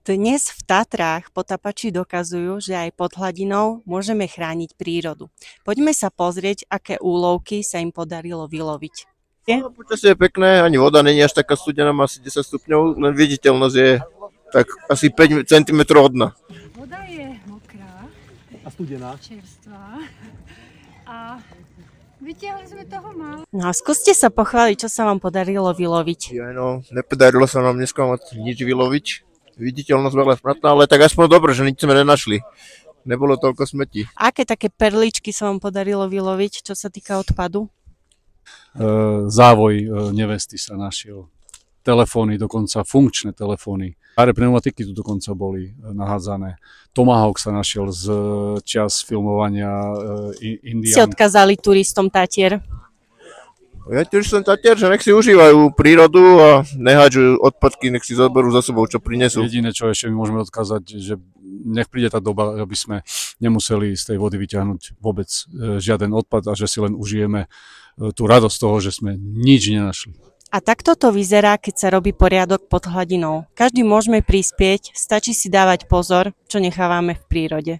Dnes v Tatrách potapači dokazujú, že aj pod hladinou môžeme chrániť prírodu. Poďme sa pozrieť, aké úlovky sa im podarilo vyloviť. No, počasie je pekné, ani voda není až taká studená, má asi 10 stupňov, len viditeľnosť je tak asi 5 cm od dna. Voda je mokrá A studená. čerstvá a vytiahli sme toho málo. No a skúste sa pochváliť, čo sa vám podarilo vyloviť. Nepodarilo sa nám dneska nič vyloviť. Viditeľnosť veľa smratná, ale tak aspoň dobre, že nič sme nenašli. Nebolo toľko smetí. Aké také perličky sa vám podarilo vyloviť, čo sa týka odpadu? Závoj nevesty sa našiel. Telefóny, dokonca funkčné telefóny. Staré pneumatiky tu dokonca boli nahádzané. Tomahawk sa našiel z čas filmovania Si Indian. odkázali turistom Tatier. Ja tiež som Tatier, že nech si užívajú prírodu a nehádžu odpadky, nech si zoberú za sebou, čo prinesú. Jediné, čo ešte my môžeme odkázať, že nech príde tá doba, aby sme nemuseli z tej vody vyťahnuť vôbec žiaden odpad a že si len užijeme tú radosť toho, že sme nič nenašli. A takto to vyzerá, keď sa robí poriadok pod hladinou. Každý môžeme prispieť, stačí si dávať pozor, čo nechávame v prírode.